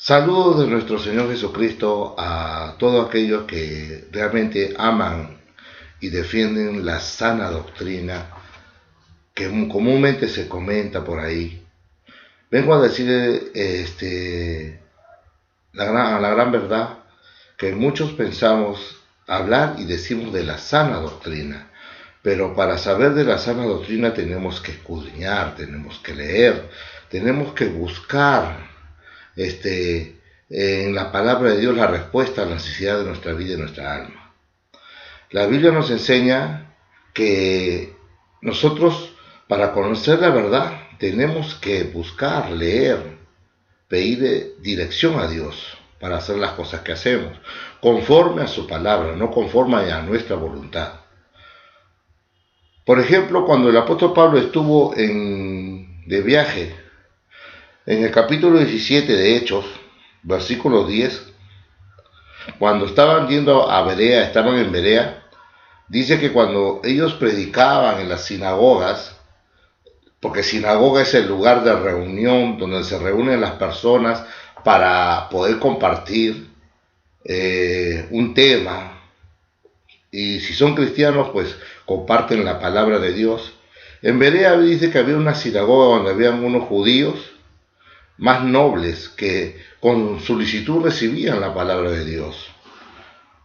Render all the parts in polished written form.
Saludos de nuestro Señor Jesucristo a todos aquellos que realmente aman y defienden la sana doctrina que comúnmente se comenta por ahí. Vengo a decir la gran verdad que muchos pensamos hablar y decimos de la sana doctrina. Pero para saber de la sana doctrina tenemos que escudriñar, tenemos que leer, tenemos que buscar en la palabra de Dios la respuesta a la necesidad de nuestra vida y nuestra alma. La Biblia nos enseña que nosotros, para conocer la verdad, tenemos que buscar, leer, pedir dirección a Dios para hacer las cosas que hacemos, conforme a su palabra, no conforme a nuestra voluntad. Por ejemplo, cuando el apóstol Pablo estuvo de viaje, en el capítulo 17 de Hechos, versículo 10, cuando estaban yendo a Berea, estaban en Berea, dice que cuando ellos predicaban en las sinagogas, porque sinagoga es el lugar de reunión donde se reúnen las personas para poder compartir un tema, y si son cristianos pues comparten la palabra de Dios. En Berea dice que había una sinagoga donde habían unos judíos más nobles que con solicitud recibían la palabra de Dios.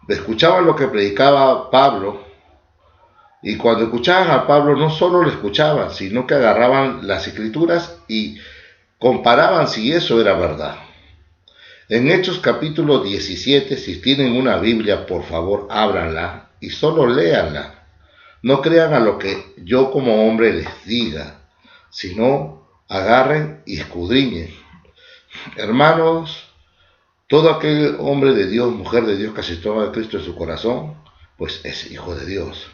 Escuchaban lo que predicaba Pablo, y cuando escuchaban a Pablo no solo lo escuchaban, sino que agarraban las escrituras y comparaban si eso era verdad. En Hechos capítulo 17, si tienen una Biblia, por favor ábranla y solo léanla. No crean a lo que yo como hombre les diga, sino agarren y escudriñen. Hermanos, todo aquel hombre de Dios, mujer de Dios que aceptó a Cristo en su corazón, pues es hijo de Dios.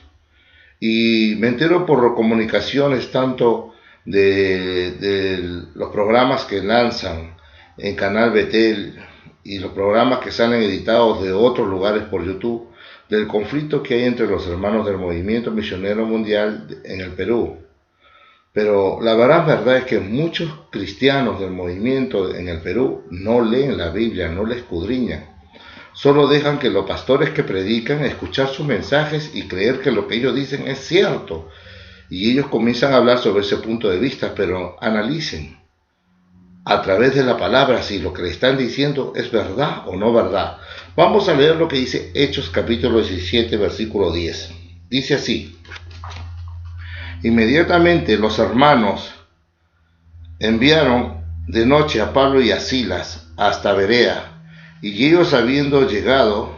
Y me entero por comunicaciones tanto de los programas que lanzan en Canal Betel y los programas que salen editados de otros lugares por YouTube, del conflicto que hay entre los hermanos del Movimiento Misionero Mundial en el Perú. Pero la verdad es que muchos cristianos del movimiento en el Perú no leen la Biblia, no la escudriñan. Solo dejan que los pastores que predican escuchar sus mensajes y creer que lo que ellos dicen es cierto. Y ellos comienzan a hablar sobre ese punto de vista, pero analicen a través de la palabra si lo que le están diciendo es verdad o no verdad. Vamos a leer lo que dice Hechos capítulo 17, versículo 10. Dice así: inmediatamente los hermanos enviaron de noche a Pablo y a Silas hasta Berea, y ellos, habiendo llegado,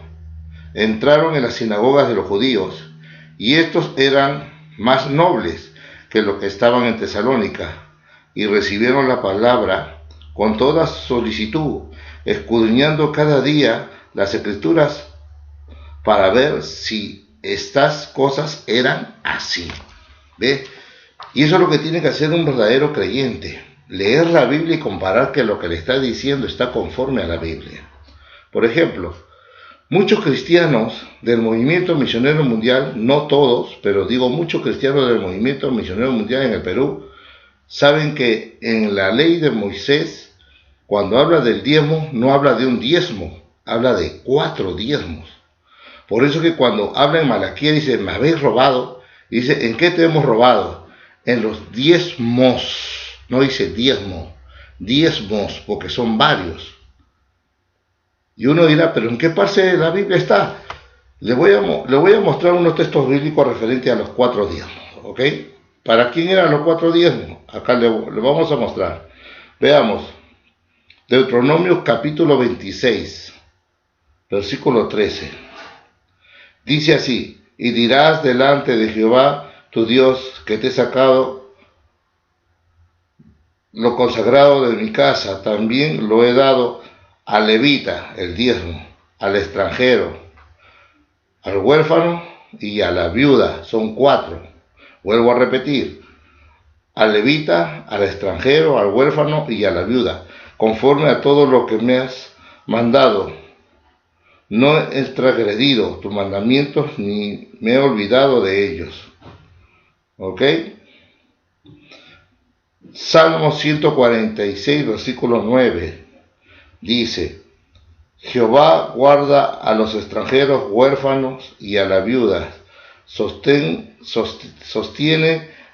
entraron en las sinagogas de los judíos, y estos eran más nobles que los que estaban en Tesalónica, y recibieron la palabra con toda solicitud, escudriñando cada día las escrituras para ver si estas cosas eran así. ¿Ve? Y eso es lo que tiene que hacer un verdadero creyente: leer la Biblia y comparar que lo que le está diciendo está conforme a la Biblia. Por ejemplo, muchos cristianos del Movimiento Misionero Mundial, no todos, pero digo muchos cristianos del Movimiento Misionero Mundial en el Perú, saben que en la ley de Moisés, cuando habla del diezmo, no habla de un diezmo, habla de 4 diezmos. Por eso que cuando habla en Malaquías dice, me habéis robado, y dice, ¿en qué te hemos robado? En los diezmos, no dice diezmo, diezmos, porque son varios. Y uno dirá, ¿pero en qué parte de la Biblia está? Le voy a mostrar unos textos bíblicos referentes a los 4 diezmos, ¿ok? ¿Para quién eran los 4 diezmos? Acá le vamos a mostrar. Veamos. Deuteronomio capítulo 26, versículo 13. Dice así: y dirás delante de Jehová tu Dios, que te he sacado lo consagrado de mi casa, también lo he dado al levita, el diezmo, al extranjero, al huérfano y a la viuda. Son 4. Vuelvo a repetir: al levita, al extranjero, al huérfano y a la viuda, conforme a todo lo que me has mandado. No he transgredido tus mandamientos ni me he olvidado de ellos. ¿Ok? Salmo 146, versículo 9. dice: Jehová guarda a los extranjeros huérfanos y a la viuda, sostiene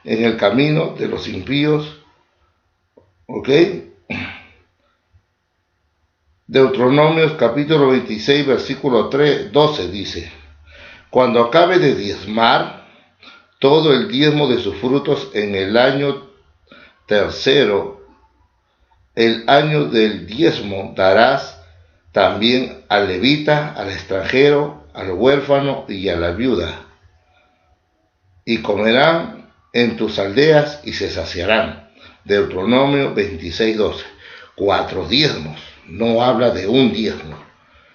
en el camino de los impíos. ¿Ok? Deuteronomios capítulo 26, versículo 12 dice: cuando acabe de diezmar todo el diezmo de sus frutos en el año tercero, el año del diezmo, darás también al levita, al extranjero, al huérfano y a la viuda, y comerán en tus aldeas y se saciarán. Deuteronomio 26, 12. 4 diezmos, no habla de un diezmo.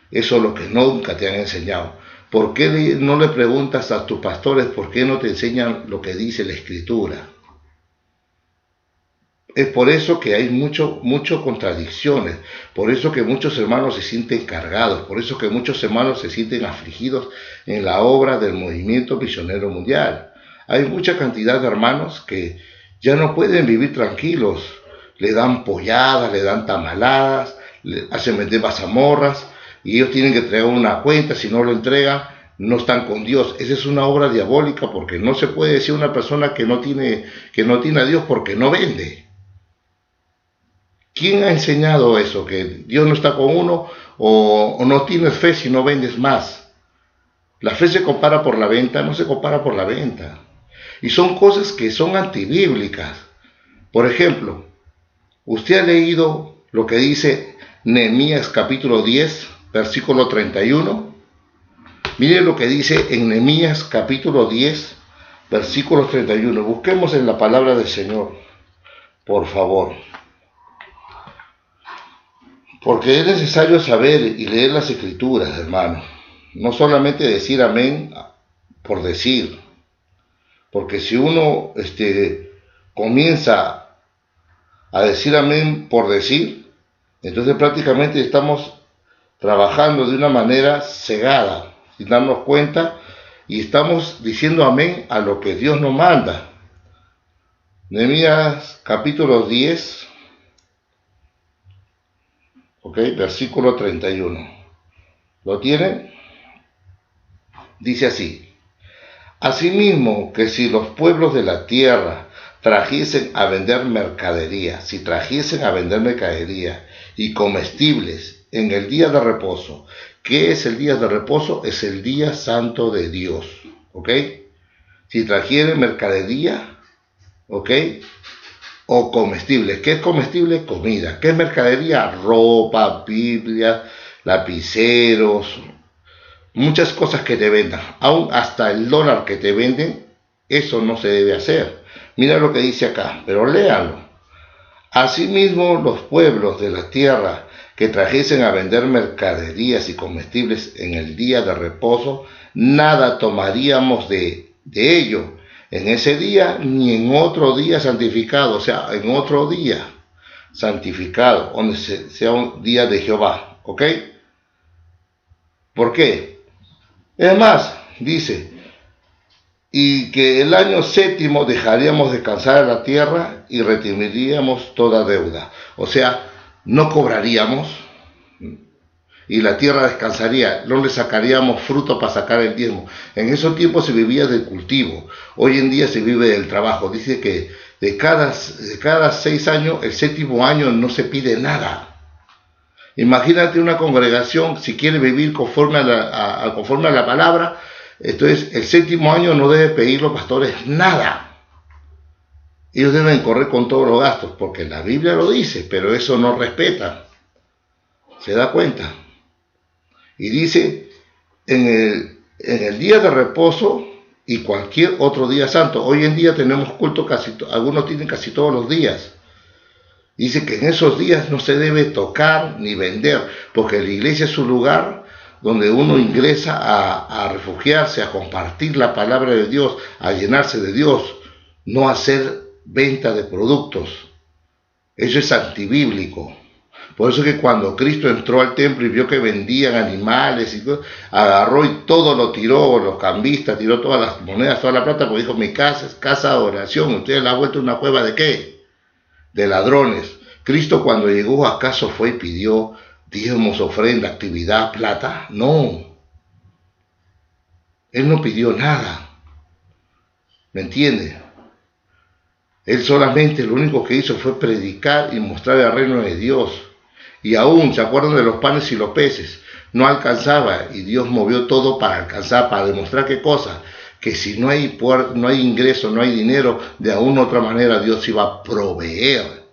Eso es lo que nunca te han enseñado. ¿Por qué no le preguntas a tus pastores por qué no te enseñan lo que dice la Escritura? Es por eso que hay muchas contradicciones, por eso que muchos hermanos se sienten cargados, por eso que muchos hermanos se sienten afligidos en la obra del movimiento misionero mundial. Hay mucha cantidad de hermanos que ya no pueden vivir tranquilos, le dan polladas, le dan tamaladas, le hacen vender mazamorras, y ellos tienen que entregar una cuenta. Si no lo entregan, no están con Dios. Esa es una obra diabólica, porque no se puede decir a una persona que no tiene a Dios porque no vende. ¿Quién ha enseñado eso? Que Dios no está con uno, o no tienes fe si no vendes más. La fe se compara por la venta, no se compara por la venta. Y son cosas que son antibíblicas. Por ejemplo, usted ha leído lo que dice Nehemías capítulo 10, versículo 31. Mire lo que dice en Nehemías capítulo 10, versículo 31. Busquemos en la palabra del Señor, por favor. Porque es necesario saber y leer las Escrituras, hermano. No solamente decir amén por decir. Porque si uno comienza a decir amén por decir, entonces prácticamente estamos trabajando de una manera cegada, sin darnos cuenta, y estamos diciendo amén a lo que Dios nos manda. Nehemías capítulo 10, versículo 31. ¿Lo tienen? Dice así: asimismo que si los pueblos de la tierra trajesen a vender mercadería, y comestibles en el día de reposo. ¿Qué es el día de reposo? Es el día santo de Dios, ¿ok? Si trajieren mercadería, ¿ok? O comestibles. ¿Qué es comestible? Comida. ¿Qué es mercadería? Ropa, Biblia, lapiceros, muchas cosas que te vendan. Aún hasta el dólar que te venden, eso no se debe hacer. Mira lo que dice acá, pero léanlo. Asimismo, los pueblos de la tierra que trajesen a vender mercaderías y comestibles en el día de reposo, nada tomaríamos de ello en ese día ni en otro día santificado, o sea, en otro día santificado, donde sea un día de Jehová, ¿ok? ¿Por qué? Es más, dice, y que el año séptimo dejaríamos descansar a la tierra y redimiríamos toda deuda. O sea, no cobraríamos y la tierra descansaría, no le sacaríamos fruto para sacar el diezmo. En esos tiempos se vivía del cultivo, hoy en día se vive del trabajo. Dice que de cada 6 años, el séptimo año no se pide nada. Imagínate una congregación, si quiere vivir conforme a la palabra, entonces el séptimo año no debe pedir los pastores nada. Ellos deben correr con todos los gastos, porque la Biblia lo dice, pero eso no respeta. ¿Se da cuenta? Y dice, en el día de reposo y cualquier otro día santo. Hoy en día tenemos culto algunos tienen casi todos los días. Dice que en esos días no se debe tocar ni vender, porque la iglesia es un lugar donde uno ingresa a refugiarse, a compartir la palabra de Dios, a llenarse de Dios, no a hacer venta de productos. Eso es antibíblico. Por eso que cuando Cristo entró al templo y vio que vendían animales y todo, agarró y todo lo tiró, los cambistas, tiró todas las monedas, toda la plata, porque dijo, mi casa es casa de oración. Ustedes la han vuelto una cueva ¿de qué? De ladrones. Cristo cuando llegó, ¿acaso fue y pidió diezmos, ofrenda, actividad, plata. No. Él no pidió nada. ¿Me entiende? Él solamente lo único que hizo fue predicar y mostrar el reino de Dios. Y aún, ¿se acuerdan de los panes y los peces? No alcanzaba y Dios movió todo para alcanzar, para demostrar qué cosa, que si no hay ingreso, no hay dinero, de alguna u otra manera Dios iba a proveer.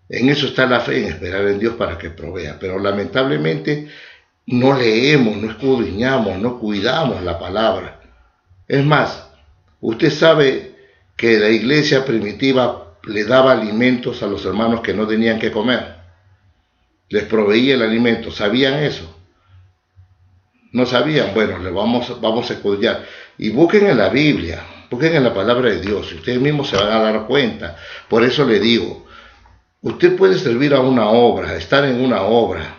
En eso está la fe, en esperar en Dios para que provea. Pero lamentablemente no leemos, no escudriñamos, no cuidamos la palabra. Es más, usted sabe que la iglesia primitiva le daba alimentos a los hermanos que no tenían que comer. Les proveía el alimento. ¿Sabían eso? ¿No sabían? Bueno, vamos a escudriñar. Y busquen en la Biblia, busquen en la palabra de Dios. Y ustedes mismos se van a dar cuenta. Por eso le digo, usted puede servir a una obra, estar en una obra,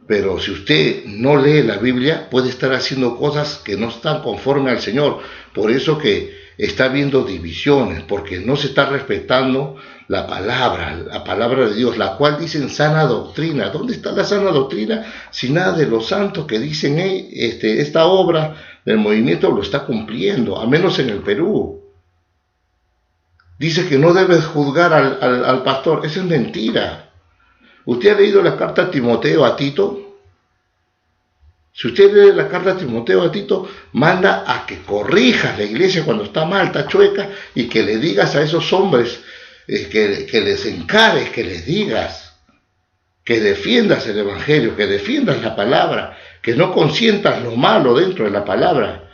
pero si usted no lee la Biblia, puede estar haciendo cosas que no están conforme al Señor. Por eso que está habiendo divisiones, porque no se está respetando la palabra de Dios, la cual dicen sana doctrina. ¿Dónde está la sana doctrina? Si nada de los santos que dicen esta obra del movimiento lo está cumpliendo, a menos en el Perú. Dice que no debes juzgar al pastor. Eso es mentira. ¿Usted ha leído la carta a Timoteo, a Tito? Si usted lee la carta a Timoteo, a Tito, manda a que corrijas la iglesia cuando está mal, está chueca, y que le digas a esos hombres, que les encares, que les digas, que defiendas el evangelio, que defiendas la palabra, que no consientas lo malo dentro de la palabra.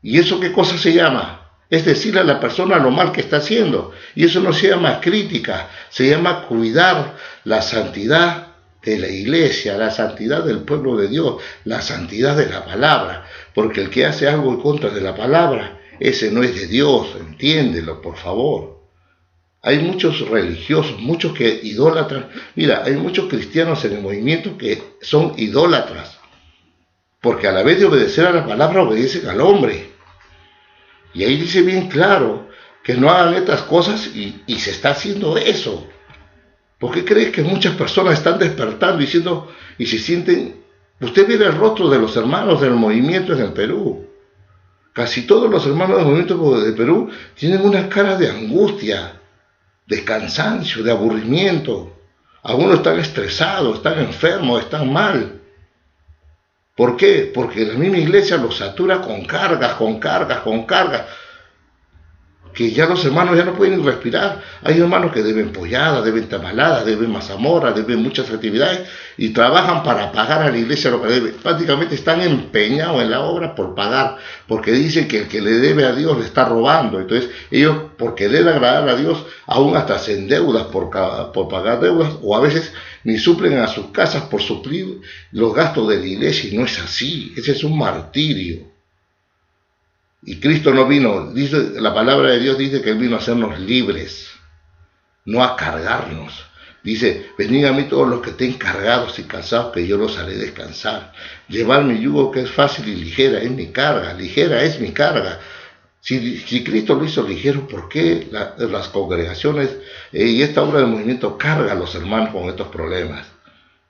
¿Y eso qué cosa se llama? Es decirle a la persona lo mal que está haciendo. Y eso no se llama crítica, se llama cuidar la santidad de la iglesia, la santidad del pueblo de Dios, la santidad de la palabra. Porque el que hace algo en contra de la palabra, ese no es de Dios, entiéndelo, por favor. Hay muchos religiosos, muchos que idolatran. Mira, hay muchos cristianos en el movimiento que son idólatras, porque a la vez de obedecer a la palabra, obedecen al hombre. Y ahí dice bien claro que no hagan estas cosas y se está haciendo eso. ¿Por qué crees que muchas personas están despertando diciendo y se sienten? Usted ve el rostro de los hermanos del movimiento en el Perú. Casi todos los hermanos del movimiento de Perú tienen una cara de angustia, de cansancio, de aburrimiento. Algunos están estresados, están enfermos, están mal. ¿Por qué? Porque la misma iglesia los satura con cargas, que ya los hermanos ya no pueden respirar. Hay hermanos que deben pollada, deben tamalada, deben mazamorra, deben muchas actividades y trabajan para pagar a la iglesia lo que debe. Prácticamente están empeñados en la obra por pagar, porque dicen que el que le debe a Dios le está robando. Entonces ellos, por querer agradar a Dios, aún hasta se endeudan por pagar deudas, o a veces ni suplen a sus casas por suplir los gastos de la iglesia, y no es así. Ese es un martirio. Y Cristo no vino, dice, la palabra de Dios dice que Él vino a hacernos libres, no a cargarnos. Dice, venid a mí todos los que estén cargados y cansados, que yo los haré descansar. Llevar mi yugo, que es fácil y ligera, es mi carga, ligera es mi carga. Si Cristo lo hizo ligero, ¿por qué las congregaciones y esta obra del movimiento carga a los hermanos con estos problemas?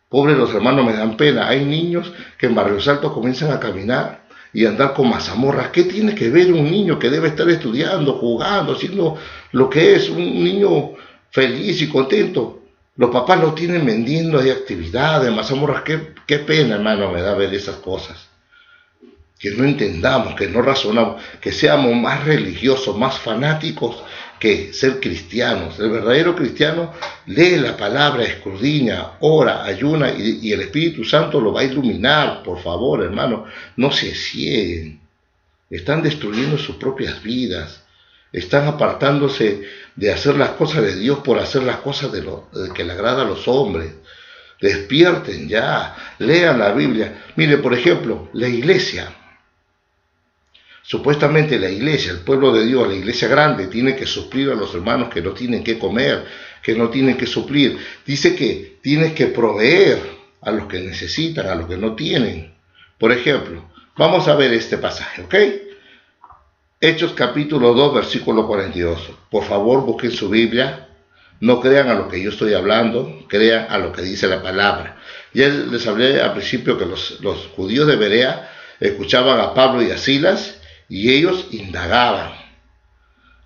Pobres los hermanos, me dan pena. Hay niños que en Barrios Altos comienzan a caminar y andar con mazamorras. ¿Qué tiene que ver un niño que debe estar estudiando, jugando, haciendo lo que es un niño feliz y contento? Los papás lo tienen vendiendo, hay actividades, mazamorras. Qué pena, hermano, me da ver esas cosas. Que no entendamos, que no razonamos, que seamos más religiosos, más fanáticos que ser cristianos. El verdadero cristiano lee la palabra, escudriña, ora, ayuna y el Espíritu Santo lo va a iluminar. Por favor, hermano, no se cieguen. Están destruyendo sus propias vidas. Están apartándose de hacer las cosas de Dios por hacer las cosas de que le agrada a los hombres. Despierten ya, lean la Biblia. Mire, por ejemplo, la iglesia. Supuestamente la iglesia, el pueblo de Dios, la iglesia grande, tiene que suplir a los hermanos que no tienen que comer, que no tienen que suplir. Dice que tienes que proveer a los que necesitan, a los que no tienen. Por ejemplo, vamos a ver este pasaje, ¿ok? Hechos capítulo 2, versículo 42. Por favor, busquen su Biblia. No crean a lo que yo estoy hablando, crean a lo que dice la palabra. Ya les hablé al principio que los judíos de Berea escuchaban a Pablo y a Silas y ellos indagaban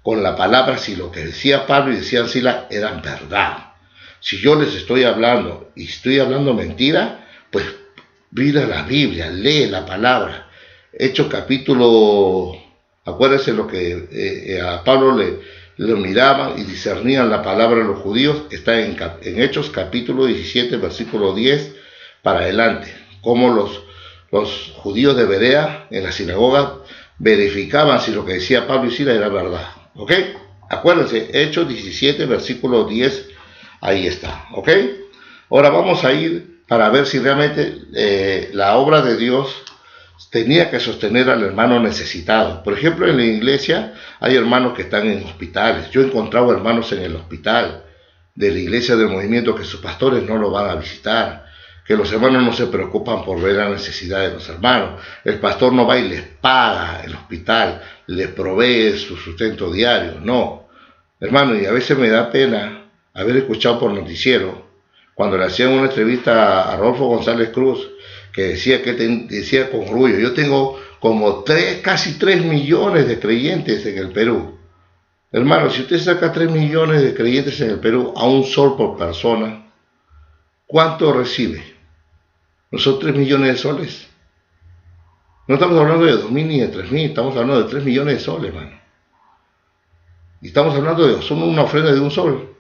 con la palabra si lo que decía Pablo y decían Silas eran verdad. Si yo les estoy hablando y estoy hablando mentira, pues mira la Biblia, lee la palabra. Hechos capítulo, acuérdense lo que a Pablo lo miraban y discernían la palabra de los judíos, está en Hechos capítulo 17, versículo 10 para adelante, como los judíos de Berea en la sinagoga verificaban si lo que decía Pablo y Silas era verdad. ¿Ok? Acuérdense, Hechos 17, versículo 10, ahí está. ¿Ok? Ahora vamos a ir para ver si realmente la obra de Dios tenía que sostener al hermano necesitado. Por ejemplo, en la iglesia hay hermanos que están en hospitales. Yo he encontrado hermanos en el hospital de la iglesia del movimiento que sus pastores no lo van a visitar, que los hermanos no se preocupan por ver la necesidad de los hermanos. El pastor no va y les paga el hospital, les provee su sustento diario. No, hermano, y a veces me da pena haber escuchado por noticiero, cuando le hacían una entrevista a Rodolfo González Cruz, que decía decía con orgullo, yo tengo como casi 3 millones de creyentes en el Perú. Hermano, si usted saca 3 millones de creyentes en el Perú a un sol por persona, ¿cuánto recibe? ¿No son 3 millones de soles? No estamos hablando de 2.000 ni de 3.000, estamos hablando de 3 millones de soles, hermano. Y estamos hablando de solo una ofrenda de un sol.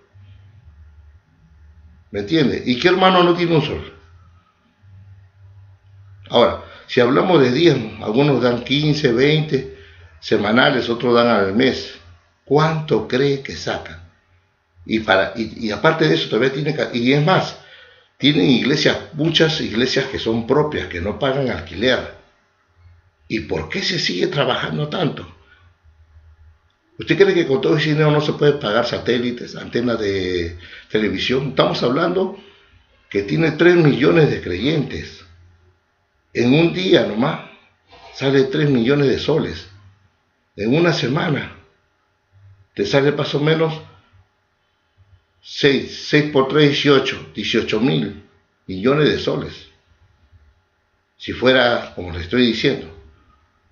¿Me entiende? ¿Y qué hermano no tiene un sol? Ahora, si hablamos de diezmos, algunos dan 15, 20 semanales, otros dan al mes. ¿Cuánto cree que sacan? Y aparte de eso, todavía tiene que... Y es más, tienen iglesias, muchas iglesias que son propias, que no pagan alquiler. ¿Y por qué se sigue trabajando tanto? ¿Usted cree que con todo ese dinero no se puede pagar satélites, antenas de televisión? Estamos hablando que tiene 3 millones de creyentes. En un día nomás sale 3 millones de soles. En una semana te sale más o menos 6 por 3, 18 mil millones de soles. Si fuera como le estoy diciendo.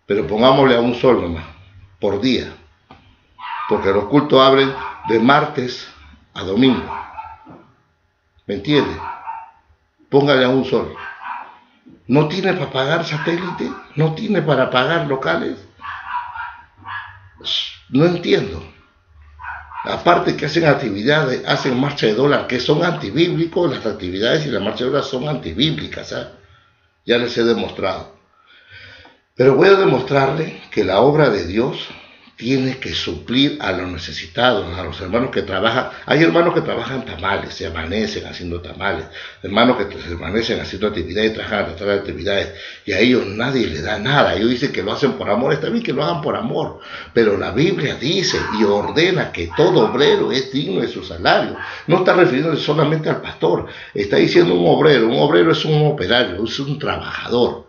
Pero pongámosle a un sol nomás, por día. Porque los cultos abren de martes a domingo. ¿Me entiende? Póngale a un sol. ¿No tiene para pagar satélite? ¿No tiene para pagar locales? No entiendo. Aparte que hacen actividades, hacen marcha de dólar, que son antibíblicos, las actividades y la marcha de dólar son antibíblicas, ¿eh? Ya les he demostrado. Pero voy a demostrarle que la obra de Dios tiene que suplir a los necesitados, a los hermanos que trabajan. Hay hermanos que trabajan tamales, se amanecen haciendo tamales, hermanos que se amanecen haciendo actividades, trabajan detrás de actividades, y a ellos nadie les da nada. Ellos dicen que lo hacen por amor, está bien que lo hagan por amor, pero la Biblia dice y ordena que todo obrero es digno de su salario. No está refiriéndose solamente al pastor, está diciendo un obrero es un operario, es un trabajador.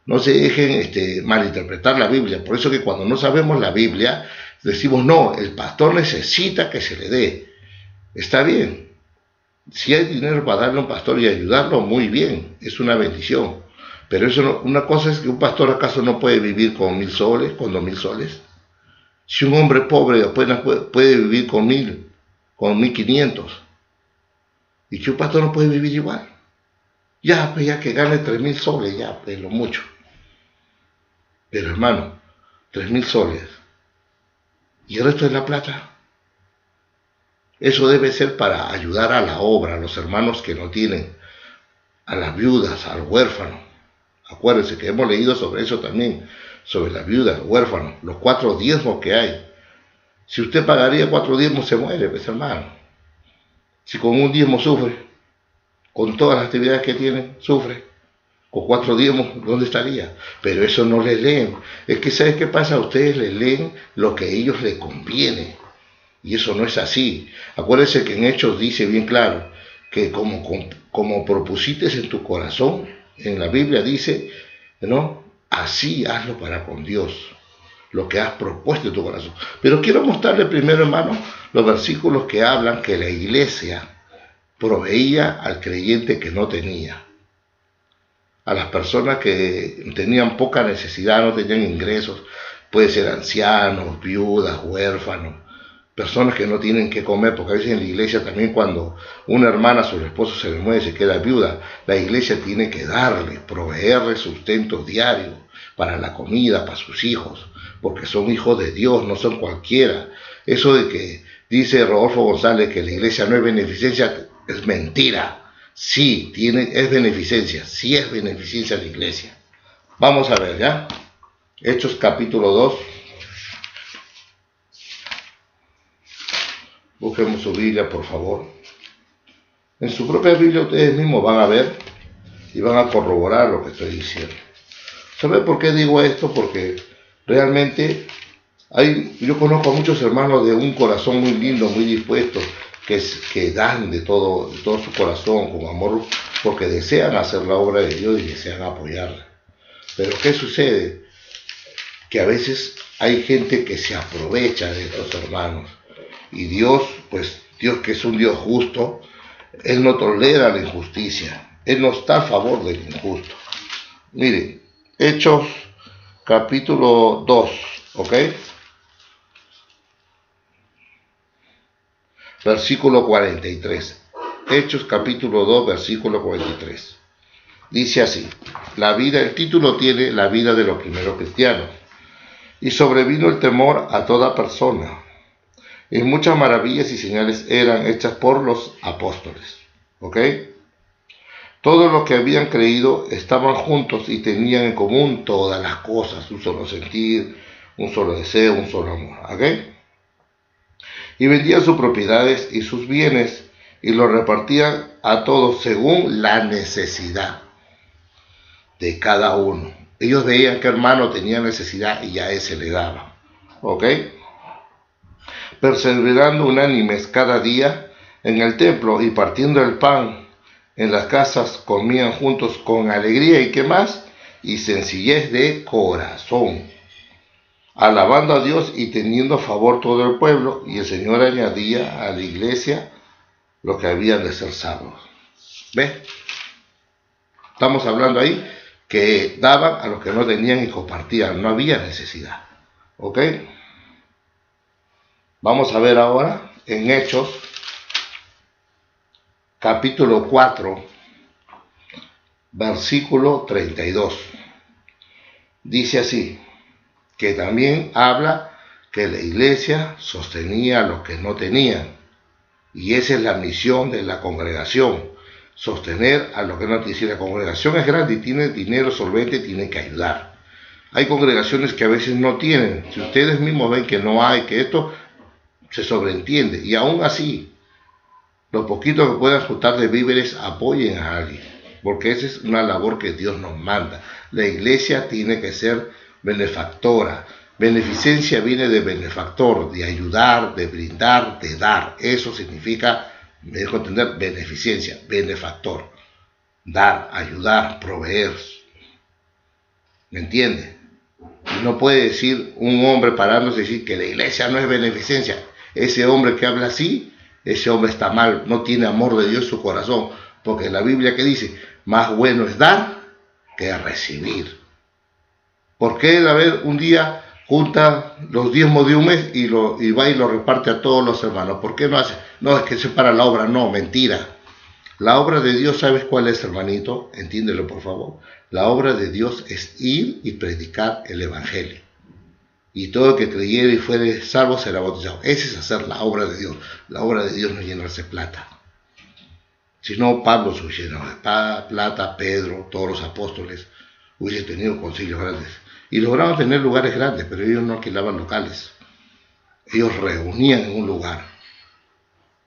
No se dejen malinterpretar la Biblia. Por eso que cuando no sabemos la Biblia, decimos, no, el pastor necesita que se le dé. Está bien. Si hay dinero para darle a un pastor y ayudarlo, muy bien. Es una bendición. Pero eso no, una cosa es que un pastor acaso no puede vivir con 1.000 soles, con 2.000 soles. Si un hombre pobre apenas puede vivir con 1.000, con 1.500. Y que un pastor no puede vivir igual. Ya, pues ya que gane 3.000 soles, ya, pues lo mucho. Pero hermano, 3.000 soles. ¿Y el resto de la plata? Eso debe ser para ayudar a la obra, a los hermanos que no tienen, a las viudas, al huérfano. Acuérdense que hemos leído sobre eso también, sobre las viudas, huérfanos, los 4 diezmos que hay. Si usted pagaría 4 diezmos, se muere, pues hermano. Si con un diezmo sufre, con todas las actividades que tiene, sufre. Con 4 diezmos, ¿dónde estaría? Pero eso no les leen. Es que, ¿sabes qué pasa? A ustedes les leen lo que a ellos les conviene. Y eso no es así. Acuérdense que en Hechos dice bien claro que como propusiste en tu corazón, en la Biblia dice, ¿no? Así hazlo para con Dios. lo que has propuesto en tu corazón. Pero quiero mostrarle primero, hermano, los versículos que hablan que la iglesia proveía al creyente que no tenía, a las personas que tenían poca necesidad, no tenían ingresos, puede ser ancianos, viudas, huérfanos, personas que no tienen que comer, porque a veces en la iglesia también cuando una hermana, su esposo se le muere, se queda viuda, la iglesia tiene que darle, proveerle sustento diario para la comida, para sus hijos, porque son hijos de Dios, no son cualquiera. Eso de que dice Rodolfo González que la iglesia no es beneficencia, es mentira. Sí, es beneficencia, sí es beneficencia la iglesia. Vamos a ver, ¿ya? Hechos capítulo 2. Busquemos su Biblia, por favor. En su propia Biblia ustedes mismos van a ver y van a corroborar lo que estoy diciendo. ¿Saben por qué digo esto? Porque realmente yo conozco a muchos hermanos de un corazón muy lindo, muy dispuesto, que dan de todo su corazón, con amor, porque desean hacer la obra de Dios y desean apoyarla. Pero ¿qué sucede? Que a veces hay gente que se aprovecha de estos hermanos. Y Dios, pues Dios, que es un Dios justo, Él no tolera la injusticia. Él no está a favor del injusto. Miren, Hechos capítulo 2, ¿ok? Versículo 43. Hechos capítulo 2, versículo 43. Dice así, el título tiene la vida de los primeros cristianos. Y sobrevino el temor a toda persona. Y muchas maravillas y señales eran hechas por los apóstoles. ¿Ok? Todos los que habían creído estaban juntos y tenían en común todas las cosas, un solo sentir, un solo deseo, un solo amor. ¿Ok? Y vendían sus propiedades y sus bienes y los repartían a todos según la necesidad de cada uno. Ellos veían que hermano tenía necesidad y a ese le daba. ¿Ok? Perseverando unánimes cada día en el templo y partiendo el pan en las casas, comían juntos con alegría y qué más, y sencillez de corazón, alabando a Dios y teniendo favor todo el pueblo, y el Señor añadía a la iglesia los que habían de ser salvos. ¿Ves? Estamos hablando ahí que daban a los que no tenían y compartían, no había necesidad. ¿Ok? Vamos a ver ahora en Hechos, capítulo 4, versículo 32. Dice así, que también habla que la iglesia sostenía a los que no tenían. Y esa es la misión de la congregación, sostener a los que no tienen. Si la congregación es grande y tiene dinero solvente, tiene que ayudar. Hay congregaciones que a veces no tienen. Si ustedes mismos ven que no hay, que esto se sobreentiende, y aún así, lo poquito que puedan juntar de víveres, apoyen a alguien, porque esa es una labor que Dios nos manda. La iglesia tiene que ser benefactora. Beneficencia viene de benefactor, de ayudar, de brindar, de dar. Eso significa, me dejo entender, beneficencia, benefactor. Dar, ayudar, proveer. ¿Me entiende? Y no puede decir un hombre parándose y decir que la iglesia no es beneficencia. Ese hombre que habla así, ese hombre está mal, no tiene amor de Dios en su corazón, porque la Biblia que dice, más bueno es dar que recibir. ¿Por qué un día junta los diezmos de un mes y va y lo reparte a todos los hermanos? ¿Por qué no hace? No, es que se para la obra, no, mentira. La obra de Dios, ¿sabes cuál es, hermanito? Entiéndelo, por favor. La obra de Dios es ir y predicar el Evangelio. Y todo el que creyere y fuere salvo será bautizado. Ese es hacer la obra de Dios. La obra de Dios no es llenarse plata. Si no, Pablo se hubiese llenado de plata, Pedro, todos los apóstoles hubiesen tenido concilios grandes. Y lograban tener lugares grandes, pero ellos no alquilaban locales. Ellos reunían en un lugar.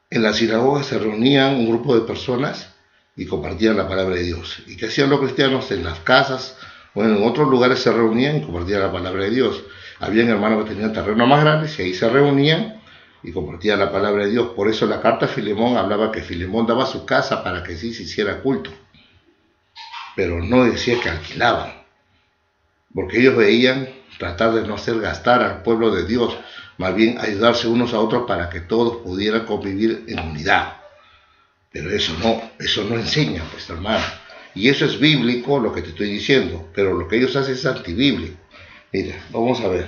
En la sinagoga se reunían un grupo de personas y compartían la palabra de Dios. ¿Y qué hacían los cristianos? En las casas o en otros lugares se reunían y compartían la palabra de Dios. Habían hermanos que tenían terrenos más grandes y ahí se reunían y compartían la palabra de Dios. Por eso la carta a Filemón hablaba que Filemón daba su casa para que sí se hiciera culto. Pero no decía que alquilaban. porque ellos veían tratar de no hacer gastar al pueblo de Dios, más bien ayudarse unos a otros para que todos pudieran convivir en unidad. Pero eso no enseña, pues, hermano. Y eso es bíblico lo que te estoy diciendo, pero lo que ellos hacen es antibíblico. Mira, vamos a ver.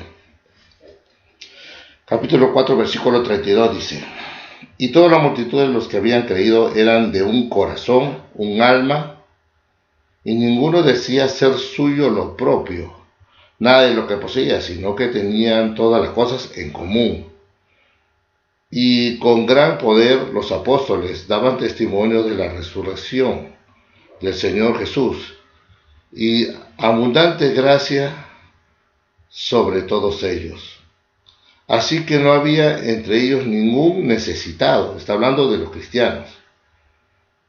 Capítulo 4, versículo 32 dice: y toda la multitud de los que habían creído eran de un corazón, un alma, y ninguno decía ser suyo lo propio, nada de lo que poseía, sino que tenían todas las cosas en común. Y con gran poder los apóstoles daban testimonio de la resurrección del Señor Jesús, y abundante gracia sobre todos ellos. Así que no había entre ellos ningún necesitado, está hablando de los cristianos,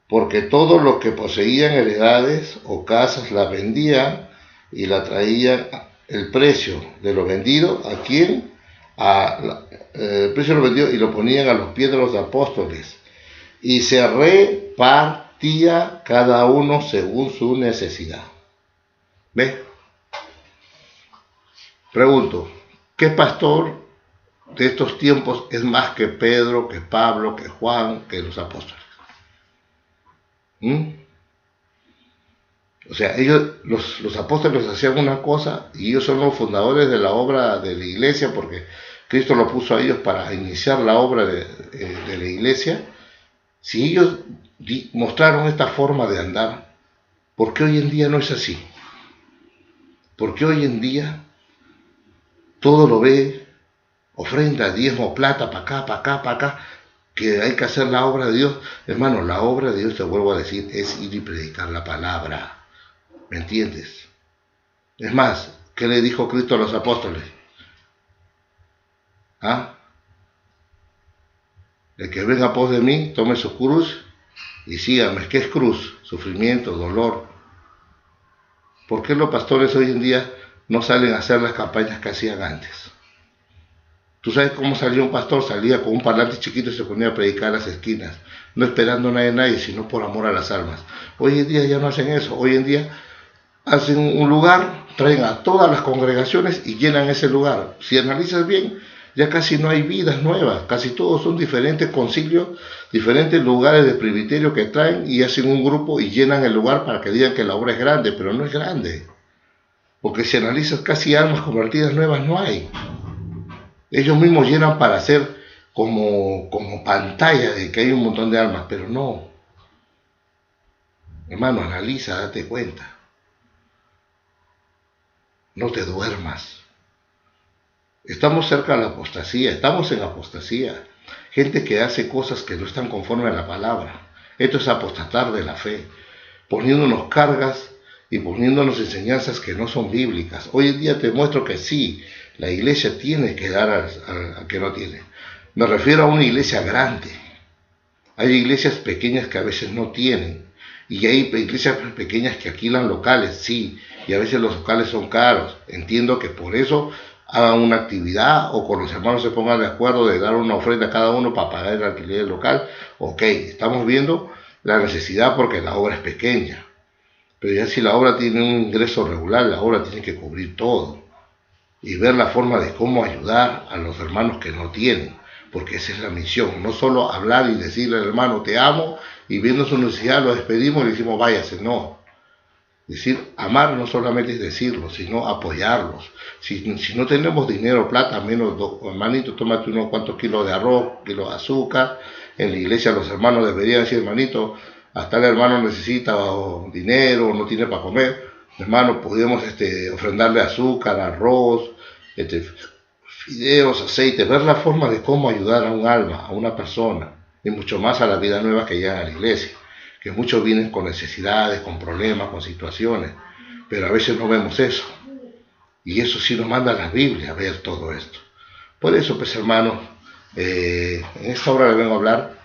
porque todo lo que poseían, heredades o casas, la vendían y la traían el precio de lo vendido, ¿a quién? El precio de lo vendido, y lo ponían a los pies de los apóstoles, y se repartía cada uno según su necesidad. ¿Ves? Pregunto, ¿qué pastor de estos tiempos es más que Pedro, que Pablo, que Juan, que los apóstoles? O sea, ellos, los apóstoles hacían una cosa, y ellos son los fundadores de la obra de la iglesia, porque Cristo lo puso a ellos para iniciar la obra de la iglesia. Si ellos mostraron esta forma de andar, ¿por qué hoy en día no es así? ¿Por qué hoy en día todo lo ve, ofrenda, diezmo, plata, para acá, para acá, para acá, que hay que hacer la obra de Dios? Hermano, la obra de Dios, te vuelvo a decir, es ir y predicar la palabra. ¿Me entiendes? Es más, ¿qué le dijo Cristo a los apóstoles? El que venga a pos de mí, tome su cruz y sígame. ¿Qué es cruz? Sufrimiento, dolor. ¿Por qué los pastores hoy en día no salen a hacer las campañas que hacían antes? ¿Tú sabes cómo salía un pastor? Salía con un parlante chiquito y se ponía a predicar a las esquinas, no esperando nada de nadie, sino por amor a las almas. Hoy en día ya no hacen eso. Hoy en día hacen un lugar, traen a todas las congregaciones y llenan ese lugar. Si analizas bien, ya casi no hay vidas nuevas, casi todos son diferentes concilios, diferentes lugares de presbiterio que traen y hacen un grupo y llenan el lugar para que digan que la obra es grande, pero no es grande. Porque si analizas, casi almas convertidas nuevas no hay. Ellos mismos llenan para hacer como pantalla de que hay un montón de almas, pero no. Hermano, analiza, date cuenta. No te duermas. Estamos cerca de la apostasía, estamos en apostasía. Gente que hace cosas que no están conforme a la palabra. Esto es apostatar de la fe, poniéndonos cargas y poniéndonos enseñanzas que no son bíblicas. Hoy en día te muestro que sí, la iglesia tiene que dar al que no tiene. Me refiero a una iglesia grande. Hay iglesias pequeñas que a veces no tienen, y hay iglesias pequeñas que alquilan locales, sí, y a veces los locales son caros. Entiendo que por eso hagan una actividad o con los hermanos se pongan de acuerdo de dar una ofrenda a cada uno para pagar el alquiler del local. Ok, estamos viendo la necesidad porque la obra es pequeña, pero ya si la obra tiene un ingreso regular, la obra tiene que cubrir todo y ver la forma de cómo ayudar a los hermanos que no tienen, porque esa es la misión, no solo hablar y decirle al hermano te amo y viendo su necesidad lo despedimos y le decimos váyase. No, decir amar no solamente es decirlo, sino apoyarlos. Si no tenemos dinero, plata, menos, hermanito, tómate unos cuantos kilos de arroz, kilos de azúcar. En la iglesia los hermanos deberían decir, hermanito, hasta el hermano necesita dinero, no tiene para comer, hermano, podemos ofrendarle azúcar, arroz, fideos, aceite, ver la forma de cómo ayudar a un alma, a una persona, y mucho más a la vida nueva que llegan a la iglesia, que muchos vienen con necesidades, con problemas, con situaciones, pero a veces no vemos eso, y eso sí nos manda la Biblia a ver todo esto. Por eso, pues hermanos, en esta hora le vengo a hablar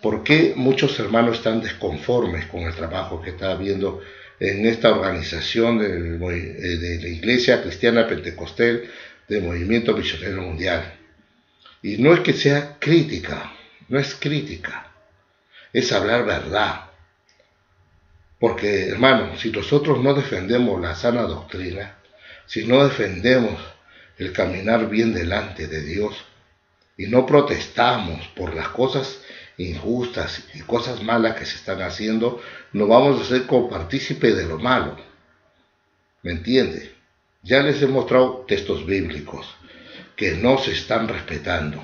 por qué muchos hermanos están desconformes con el trabajo que está habiendo en esta organización de la Iglesia Cristiana Pentecostal del Movimiento Misionero Mundial. Y no es que sea crítica, no es crítica, es hablar verdad. Porque, hermano, si nosotros no defendemos la sana doctrina, si no defendemos el caminar bien delante de Dios y no protestamos por las cosas injustas y cosas malas que se están haciendo, nos vamos a ser copartícipes de lo malo. ¿Me entiende? Ya les he mostrado textos bíblicos que no se están respetando.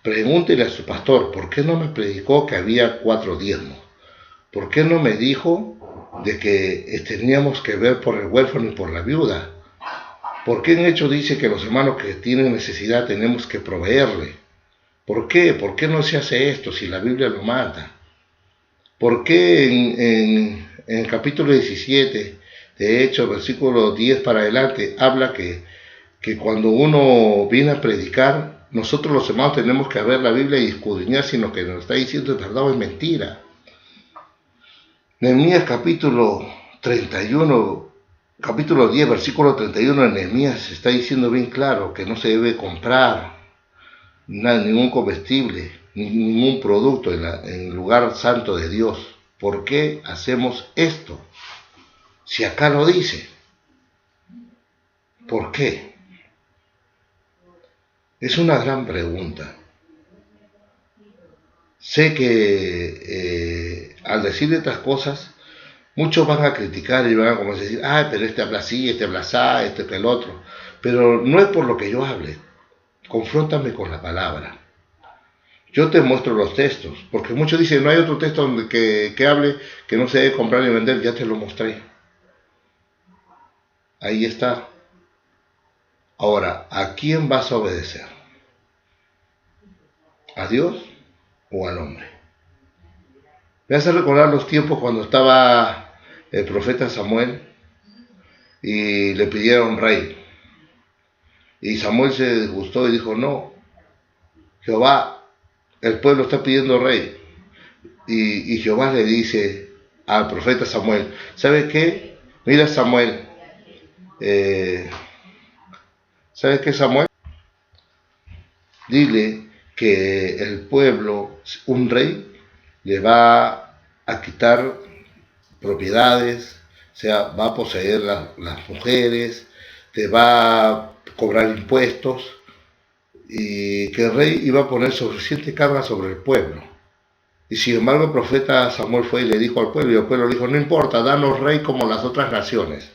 Pregúntele a su pastor, ¿por qué no me predicó que había 4 diezmos? ¿Por qué no me dijo de que teníamos que ver por el huérfano y por la viuda? ¿Por qué en Hechos dice que los hermanos que tienen necesidad tenemos que proveerle? ¿Por qué? ¿Por qué no se hace esto si la Biblia lo manda? ¿Por qué en el capítulo 17 de Hechos, versículo 10 para adelante, habla que cuando uno viene a predicar, nosotros los hermanos tenemos que ver la Biblia y escudriñar si lo que nos está diciendo es verdad o es mentira? Nehemías capítulo 31, capítulo 10, versículo 31 de Nehemías está diciendo bien claro que no se debe comprar ningún comestible, ningún producto en el lugar santo de Dios. ¿Por qué hacemos esto? Si acá lo dice. ¿Por qué? Es una gran pregunta. Sé que al decir estas cosas, muchos van a criticar y van a como decir, pero este habla así, este habla así, este es el otro. Pero no es por lo que yo hable. Confróntame con la palabra. Yo te muestro los textos, porque muchos dicen, no hay otro texto donde que hable que no se debe comprar ni vender, ya te lo mostré. Ahí está. Ahora, ¿a quién vas a obedecer? ¿A Dios o al hombre? Me hace recordar los tiempos cuando estaba el profeta Samuel y le pidieron rey. Y Samuel se disgustó y dijo, no, Jehová, el pueblo está pidiendo rey. Y Jehová le dice al profeta Samuel, ¿sabes qué? Mira Samuel, ¿sabes qué Samuel? Dile que el pueblo, un rey, le va a quitar propiedades, o sea, va a poseer las mujeres, te va a cobrar impuestos, y que el rey iba a poner suficiente carga sobre el pueblo. Y sin embargo el profeta Samuel fue y le dijo al pueblo, y el pueblo le dijo, no importa, danos rey como las otras naciones.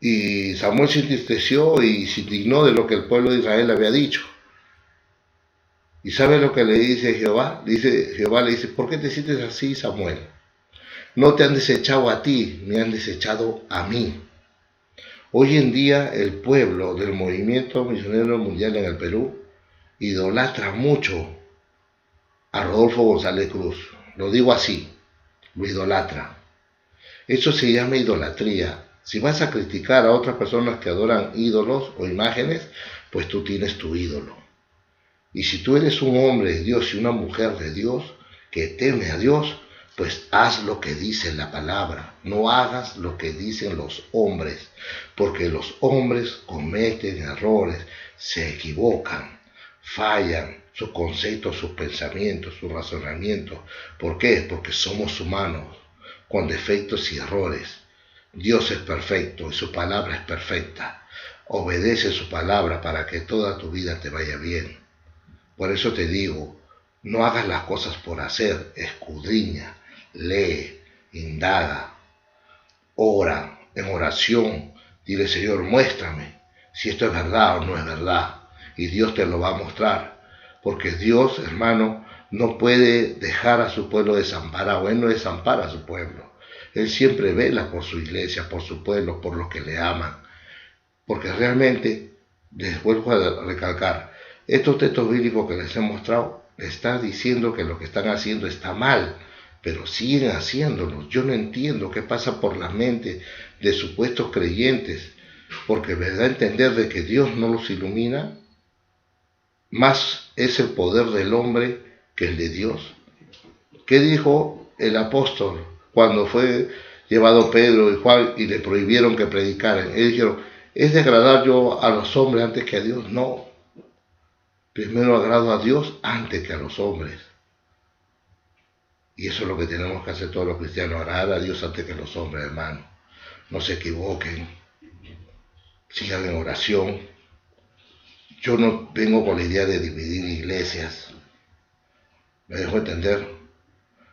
Y Samuel se entristeció y se indignó de lo que el pueblo de Israel había dicho. ¿Y sabe lo que le dice Jehová? Jehová le dice, ¿por qué te sientes así, Samuel? No te han desechado a ti, me han desechado a mí. Hoy en día el pueblo del movimiento misionero mundial en el Perú idolatra mucho a Rodolfo González Cruz. Lo digo así, lo idolatra. Eso se llama idolatría. Si vas a criticar a otras personas que adoran ídolos o imágenes, pues tú tienes tu ídolo. Y si tú eres un hombre de Dios y una mujer de Dios que teme a Dios, pues haz lo que dice la palabra, no hagas lo que dicen los hombres, porque los hombres cometen errores, se equivocan, fallan sus conceptos, sus pensamientos, sus razonamientos. ¿Por qué? Porque somos humanos, con defectos y errores. Dios es perfecto y su palabra es perfecta. Obedece su palabra para que toda tu vida te vaya bien. Por eso te digo, no hagas las cosas por hacer, escudriña, lee, indaga, ora en oración, dile Señor, muéstrame si esto es verdad o no es verdad, y Dios te lo va a mostrar, porque Dios, hermano, no puede dejar a su pueblo desamparado, Él no desampara a su pueblo, Él siempre vela por su iglesia, por su pueblo, por los que le aman, porque realmente, les vuelvo a recalcar, estos textos bíblicos que les he mostrado, están diciendo que lo que están haciendo está mal, pero siguen haciéndolo. Yo no entiendo qué pasa por la mente de supuestos creyentes, porque me da a entender de que Dios no los ilumina, más es el poder del hombre que el de Dios. ¿Qué dijo el apóstol cuando fue llevado Pedro y Juan y le prohibieron que predicaran? Ellos dijeron, ¿es de agradar yo a los hombres antes que a Dios? No. Primero agrado a Dios antes que a los hombres. Y eso es lo que tenemos que hacer todos los cristianos, agradar a Dios antes que a los hombres, hermano. No se equivoquen. sigan en oración. Yo no vengo con la idea de dividir iglesias, me dejo entender.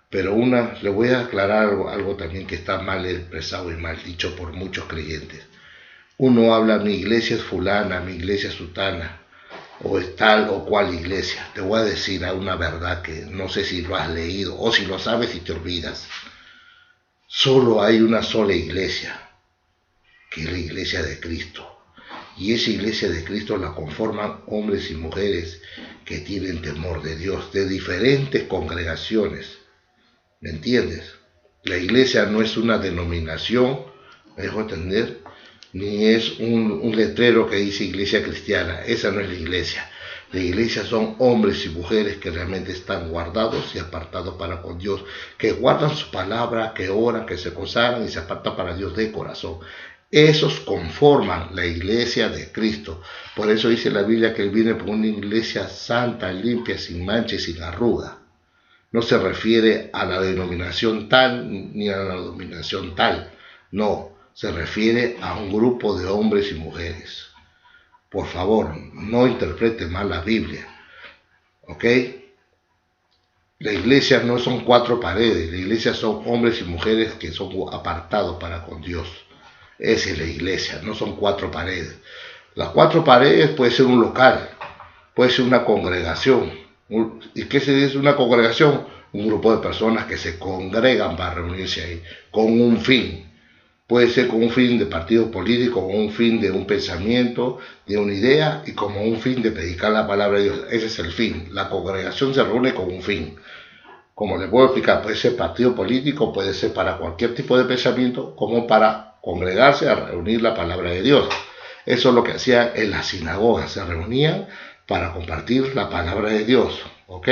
Pero le voy a aclarar algo también que está mal expresado y mal dicho por muchos creyentes. Uno habla, mi iglesia es fulana, mi iglesia es sutana, o es tal o cual iglesia. Te voy a decir una verdad que no sé si lo has leído, o si lo sabes y te olvidas. Solo hay una sola iglesia, que es la iglesia de Cristo. Y esa iglesia de Cristo la conforman hombres y mujeres que tienen temor de Dios, de diferentes congregaciones. ¿Me entiendes? La iglesia no es una denominación, me dejo entender, ni es un letrero que dice iglesia cristiana. Esa no es la iglesia. La iglesia son hombres y mujeres que realmente están guardados y apartados para con Dios, que guardan su palabra, que oran, que se consagran y se apartan para Dios de corazón. Esos conforman la iglesia de Cristo. Por eso dice la Biblia que Él viene por una iglesia santa, limpia, sin mancha y sin arruga. No se refiere a la denominación tal ni a la denominación tal. No, se refiere a un grupo de hombres y mujeres. Por favor, no interprete mal la Biblia. ¿Ok? La iglesia no son 4 paredes. La iglesia son hombres y mujeres que son apartados para con Dios. Esa es la iglesia, no son 4 paredes. Las 4 paredes puede ser un local, puede ser una congregación. ¿Y qué se dice una congregación? Un grupo de personas que se congregan para reunirse ahí, con un fin. Puede ser con un fin de partido político, con un fin de un pensamiento, de una idea, y como un fin de predicar la palabra de Dios. Ese es el fin. La congregación se reúne con un fin. Como les puedo explicar, puede ser partido político, puede ser para cualquier tipo de pensamiento, como para congregarse a reunir la palabra de Dios. Eso es lo que hacían en las sinagogas, se reunían para compartir la palabra de Dios, ¿ok?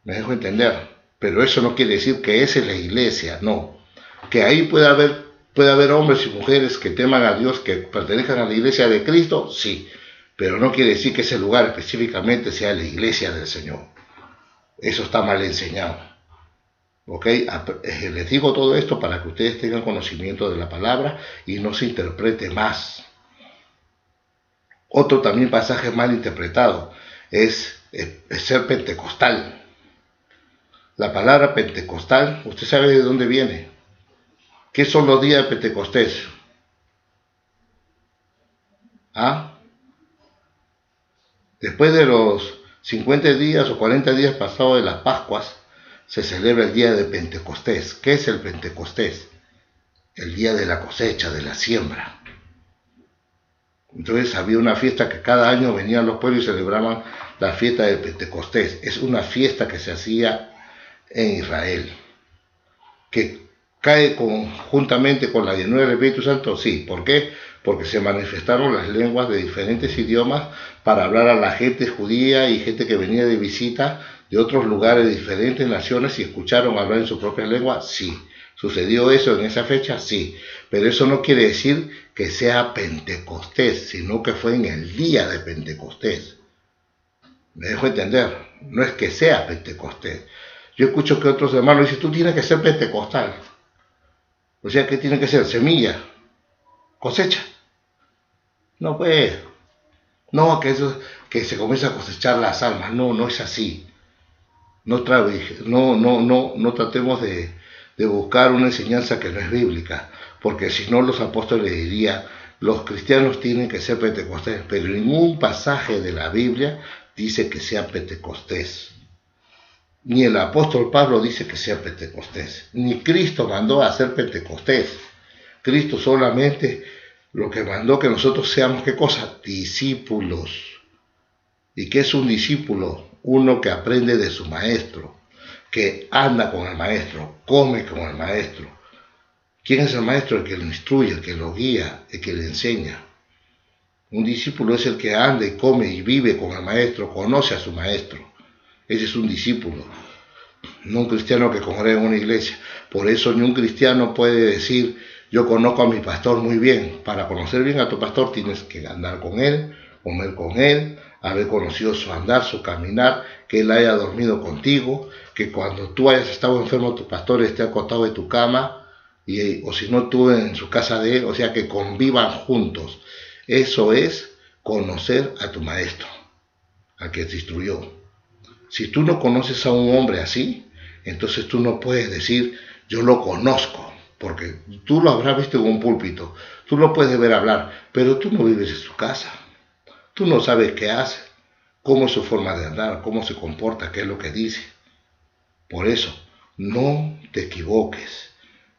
Me dejo entender, pero eso no quiere decir que esa es la iglesia, no. Que ahí puede haber hombres y mujeres que teman a Dios, que pertenezcan a la iglesia de Cristo, sí, pero no quiere decir que ese lugar específicamente sea la iglesia del Señor. Eso está mal enseñado. ¿Ok? Les digo todo esto para que ustedes tengan conocimiento de la palabra y no se interprete más. Otro también pasaje mal interpretado es ser pentecostal. La palabra pentecostal, ¿usted sabe de dónde viene? ¿Qué son los días de Pentecostés? ¿Ah? Después de los 50 días o 40 días pasados de las Pascuas, se celebra el día de Pentecostés. ¿Qué es el Pentecostés? El día de la cosecha, de la siembra. Entonces había una fiesta que cada año venían los pueblos y celebraban la fiesta de Pentecostés. Es una fiesta que se hacía en Israel, que cae juntamente con la llenura del Espíritu Santo. Sí, ¿por qué? Porque se manifestaron las lenguas de diferentes idiomas para hablar a la gente judía y gente que venía de visita de otros lugares, de diferentes naciones, y escucharon hablar en su propia lengua. Sí. ¿Sucedió eso en esa fecha? Sí. Pero eso no quiere decir que sea Pentecostés, sino que fue en el día de Pentecostés. ¿Me dejo entender? No es que sea Pentecostés. Yo escucho que otros hermanos dicen, tú tienes que ser pentecostal. O sea, ¿qué tiene que ser? Semilla, cosecha. No, pues, no, que se comienza a cosechar las almas. No, no es así. No tratemos de buscar una enseñanza que no es bíblica, porque si no los apóstoles dirían, los cristianos tienen que ser pentecostés, pero ningún pasaje de la Biblia dice que sea pentecostés. Ni el apóstol Pablo dice que sea pentecostés, ni Cristo mandó a ser pentecostés. Cristo solamente lo que mandó que nosotros seamos, ¿qué cosa? Discípulos. ¿Y qué es un discípulo? Uno que aprende de su maestro, que anda con el maestro, come con el maestro. ¿Quién es el maestro? El que lo instruye, el que lo guía, el que le enseña. Un discípulo es el que anda y come y vive con el maestro, conoce a su maestro. Ese es un discípulo, no un cristiano que congrega en una iglesia. Por eso ni un cristiano puede decir, yo conozco a mi pastor muy bien. Para conocer bien a tu pastor tienes que andar con él, comer con él, haber conocido su andar, su caminar, que él haya dormido contigo, que cuando tú hayas estado enfermo tu pastor esté acostado en tu cama o si no tú en su casa de él, o sea que convivan juntos. Eso es conocer a tu maestro, al que te instruyó. Si tú no conoces a un hombre así, entonces tú no puedes decir yo lo conozco, porque tú lo habrás visto en un púlpito, tú lo puedes ver hablar, pero tú no vives en su casa, tú no sabes qué hace, cómo es su forma de andar, cómo se comporta, qué es lo que dice. Por eso, no te equivoques,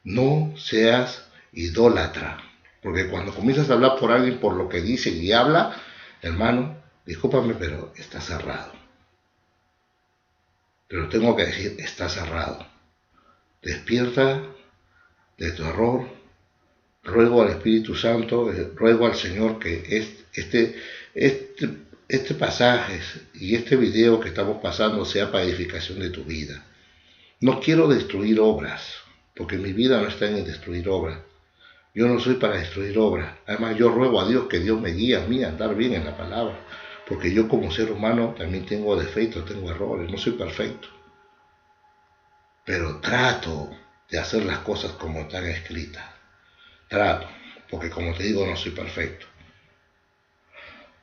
no seas idólatra, porque cuando comienzas a hablar por alguien por lo que dice y habla, hermano, discúlpame, pero está cerrado. Pero tengo que decir, está cerrado. Despierta de tu error, ruego al Espíritu Santo, ruego al Señor que este pasaje y este video que estamos pasando sea para edificación de tu vida. No quiero destruir obras, porque mi vida no está en destruir obras. Yo no soy para destruir obras. Además, yo ruego a Dios que Dios me guíe a mí a andar bien en la palabra, porque yo como ser humano también tengo defectos, tengo errores, no soy perfecto. Pero trato de hacer las cosas como están escritas. Trato, porque como te digo, no soy perfecto.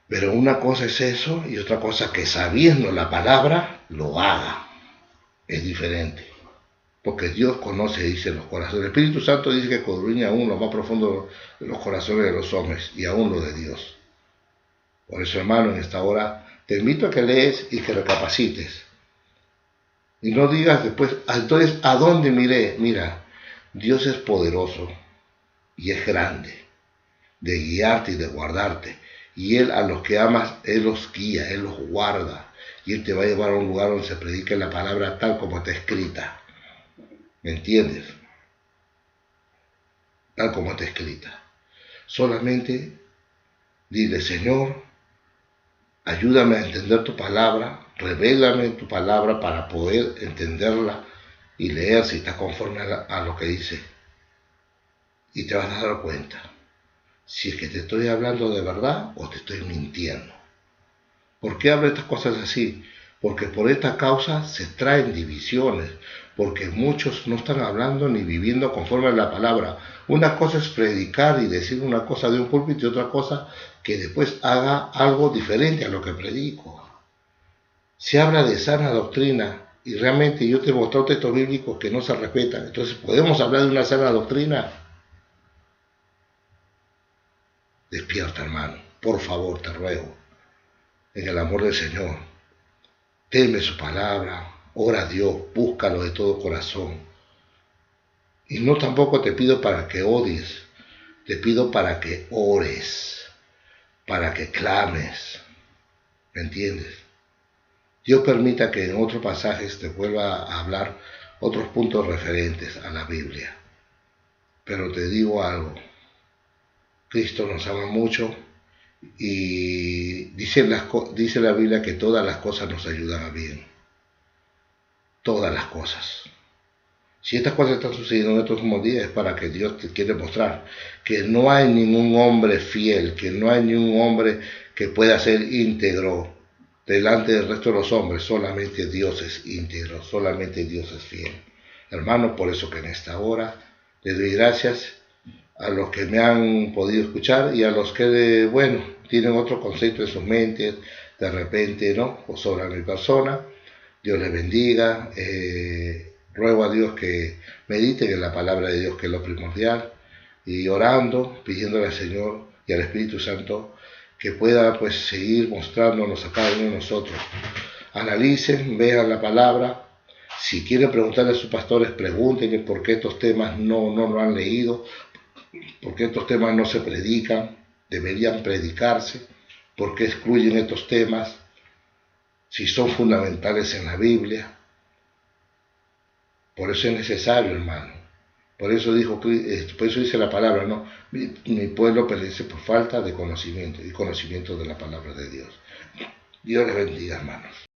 Pero una cosa es eso y otra cosa que sabiendo la palabra lo haga. Es diferente. Porque Dios conoce, dice, los corazones. El Espíritu Santo dice que escudriña aún lo más profundo de los corazones de los hombres y aún lo de Dios. Por eso, hermano, en esta hora te invito a que lees y que recapacites. Y no digas después, entonces, ¿a dónde miré? Mira, Dios es poderoso y es grande de guiarte y de guardarte. Y Él a los que amas, Él los guía, Él los guarda. Y Él te va a llevar a un lugar donde se predique la palabra tal como está escrita. ¿Me entiendes? Tal como está escrita. Solamente dile, Señor, ayúdame a entender tu palabra, revélame tu palabra para poder entenderla y leer si está conforme a lo que dice. Y te vas a dar cuenta si es que te estoy hablando de verdad o te estoy mintiendo. ¿Por qué hablo estas cosas así? Porque por esta causa se traen divisiones, porque muchos no están hablando ni viviendo conforme a la palabra. Una cosa es predicar y decir una cosa de un púlpito y otra cosa que después haga algo diferente a lo que predico. Se habla de sana doctrina y realmente yo te he mostrado textos bíblicos que no se respetan. Entonces, ¿podemos hablar de una sana doctrina? Despierta, hermano. Por favor, te ruego. En el amor del Señor. Teme su palabra. Ora a Dios. Búscalo de todo corazón. Y no tampoco te pido para que odies. Te pido para que ores. Para que clames. ¿Me entiendes? Dios permita que en otros pasajes te vuelva a hablar otros puntos referentes a la Biblia. Pero te digo algo. Cristo nos ama mucho y dice la Biblia que todas las cosas nos ayudan a bien. Todas las cosas. Si estas cosas están sucediendo en estos últimos días es para que Dios te quiere mostrar que no hay ningún hombre fiel, que no hay ningún hombre que pueda ser íntegro delante del resto de los hombres. Solamente Dios es íntegro, solamente Dios es fiel. Hermano, por eso que en esta hora le doy gracias a los que me han podido escuchar y a los que, bueno, tienen otro concepto en sus mentes, de repente, ¿no? O sobre mi persona. Dios les bendiga. Ruego a Dios que mediten en la palabra de Dios, que es lo primordial, y orando, pidiéndole al Señor y al Espíritu Santo que pueda pues seguir mostrándonos a cada uno de nosotros. Analicen, vean la palabra. Si quieren preguntarle a sus pastores, pregúntenle por qué estos temas no lo han leído, por qué estos temas no se predican, deberían predicarse, por qué excluyen estos temas, si son fundamentales en la Biblia. Por eso es necesario, hermano. Por eso dice la palabra, ¿no? Mi pueblo perece por falta de conocimiento y conocimiento de la palabra de Dios. Dios les bendiga, hermanos.